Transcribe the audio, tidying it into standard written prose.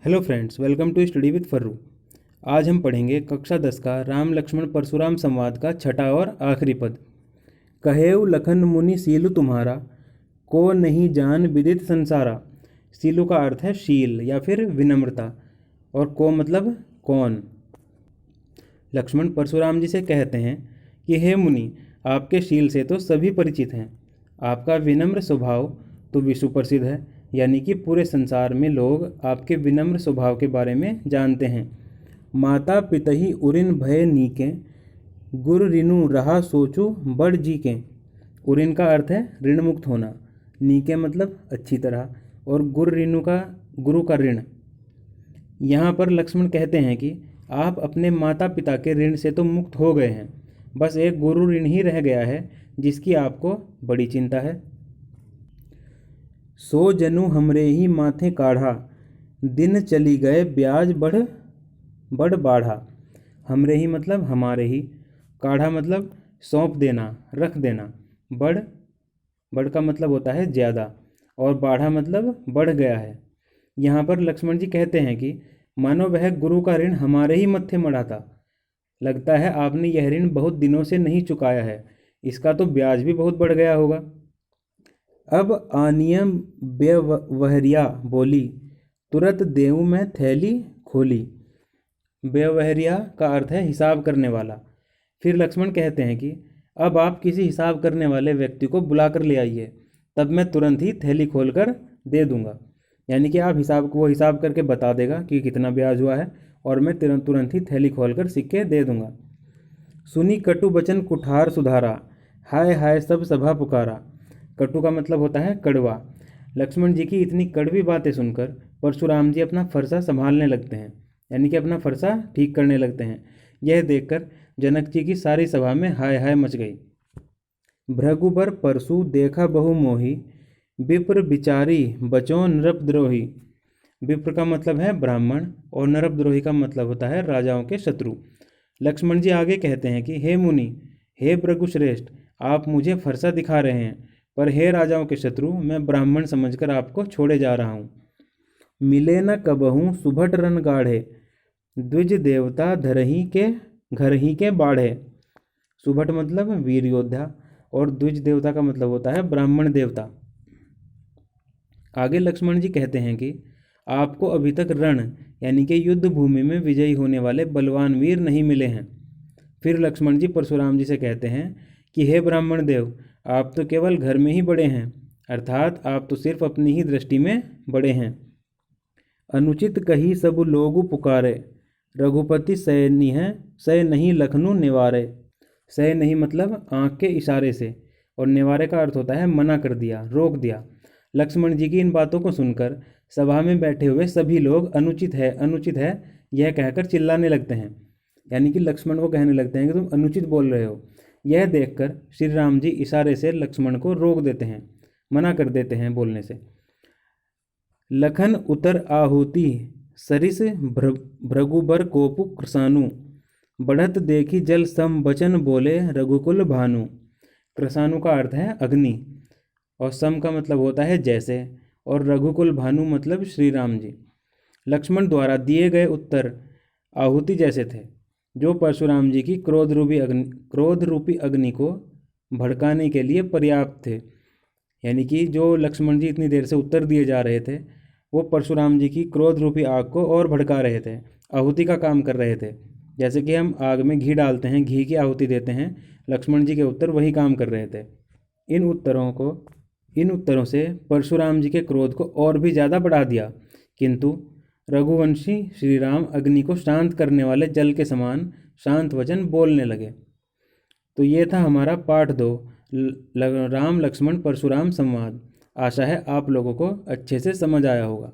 Hello friends, welcome to study with Farru. आज हम पढ़ेंगे कक्षा 10 का राम लक्ष्मण परशुराम संवाद का छठा और आखिरी पद। कहेउ लखन मुनि सीलु तुम्हारा, को नहीं जान विदित संसारा। सीलु का अर्थ है शील या फिर विनम्रता, और को मतलब कौन। लक्ष्मण परशुराम जी से कहते हैं कि हे मुनि, आपके शील से तो सभी परिचित हैं, आपका विनम्र स्वभाव तो विश्व प्रसिद्ध है, यानी कि पूरे संसार में लोग आपके विनम्र स्वभाव के बारे में जानते हैं। माता पितहि उरिन भय नीके, गुरु ऋनु रहा सोचू बड़ जी के। उरिन का अर्थ है ऋण मुक्त होना, नीके मतलब अच्छी तरह, और गुरु का ऋण। यहाँ पर लक्ष्मण कहते हैं कि आप अपने माता पिता के ऋण से तो मुक्त हो गए हैं, बस एक गुरु ऋण ही रह गया है जिसकी आपको बड़ी चिंता है। सो जनु हमरे ही माथे काढ़ा, दिन चली गए ब्याज बढ़ बाढ़ा। हमरे ही मतलब हमारे ही, काढ़ा मतलब सौंप देना, रख देना। बढ़ का मतलब होता है ज़्यादा, और बाढ़ा मतलब बढ़ गया है। यहाँ पर लक्ष्मण जी कहते हैं कि मानो वह गुरु का ऋण हमारे ही मत्थे मढ़ा था। लगता है आपने यह ऋण बहुत दिनों से नहीं चुकाया है, इसका तो ब्याज भी बहुत बढ़ गया होगा। अब आनियम बेवहरिया बोली, तुरंत देऊँ मैं थैली खोली। बेवहरिया का अर्थ है हिसाब करने वाला। फिर लक्ष्मण कहते हैं कि अब आप किसी हिसाब करने वाले व्यक्ति को बुला कर ले आइए, तब मैं तुरंत ही थैली खोलकर दे दूंगा। यानी कि आप वो हिसाब करके बता देगा कि कितना ब्याज हुआ है, और मैं तुरंत ही थैली खोलकर सिक्के दे दूंगा। सुनी कटु बचन कुठार सुधारा, हाय हाय सब सभा पुकारा। कटु का मतलब होता है कड़वा। लक्ष्मण जी की इतनी कड़वी बातें सुनकर परशुराम जी अपना फरसा संभालने लगते हैं, यानी कि अपना फरसा ठीक करने लगते हैं। यह देखकर जनक जी की सारी सभा में हाय हाय मच गई। भृगुबर परशु देखा बहु मोही, विप्र बिचारी बचो नृपद्रोही। विप्र का मतलब है ब्राह्मण, और नृपद्रोही का मतलब होता है राजाओं के शत्रु। लक्ष्मण जी आगे कहते हैं कि हे मुनि, हे भृगुश्रेष्ठ, आप मुझे फरसा दिखा रहे हैं, पर हे राजाओं के शत्रु, मैं ब्राह्मण समझकर आपको छोड़े जा रहा हूँ। मिले न कबहूँ सुभट रन गाढ़े, द्विज देवता घर ही के बाढ़े। सुभट मतलब वीर योद्धा, और द्विज देवता का मतलब होता है ब्राह्मण देवता। आगे लक्ष्मण जी कहते हैं कि आपको अभी तक रण यानी कि युद्ध भूमि में विजयी होने वाले बलवान वीर नहीं मिले हैं। फिर लक्ष्मण जी परशुराम जी से कहते हैं कि हे ब्राह्मण देव, आप तो केवल घर में ही बड़े हैं, अर्थात आप तो सिर्फ अपनी ही दृष्टि में बड़े हैं। अनुचित कही सब लोग पुकारे, रघुपति सह नहीं लखनऊ निवारे। सह नहीं मतलब आँख के इशारे से, और निवारे का अर्थ होता है मना कर दिया, रोक दिया। लक्ष्मण जी की इन बातों को सुनकर सभा में बैठे हुए सभी लोग अनुचित है यह कहकर चिल्लाने लगते हैं, यानी कि लक्ष्मण को कहने लगते हैं कि तुम अनुचित बोल रहे हो। यह देखकर श्री राम जी इशारे से लक्ष्मण को रोक देते हैं, मना कर देते हैं बोलने से। लखन उतर आहुति सरिस भृगुबर कोपु कृसानु, बढ़त देखी जल सम बचन बोले रघुकुल भानु। कृसानु का अर्थ है अग्नि, और सम का मतलब होता है जैसे, और रघुकुल भानु मतलब श्री राम जी। लक्ष्मण द्वारा दिए गए उत्तर आहुति जैसे थे, जो परशुराम जी की क्रोध रूपी अग्नि को भड़काने के लिए पर्याप्त थे। यानी कि जो लक्ष्मण जी इतनी देर से उत्तर दिए जा रहे थे, वो परशुराम जी की क्रोध रूपी आग को और भड़का रहे थे, आहुति का काम कर रहे थे। जैसे कि हम आग में घी डालते हैं, घी की आहुति देते हैं, लक्ष्मण जी के उत्तर वही काम कर रहे थे। इन उत्तरों से परशुराम जी के क्रोध को और भी ज़्यादा बढ़ा दिया, किंतु रघुवंशी श्री राम अग्नि को शांत करने वाले जल के समान शांत वचन बोलने लगे। तो ये था हमारा पाठ 2, राम लक्ष्मण परशुराम संवाद। आशा है आप लोगों को अच्छे से समझ आया होगा।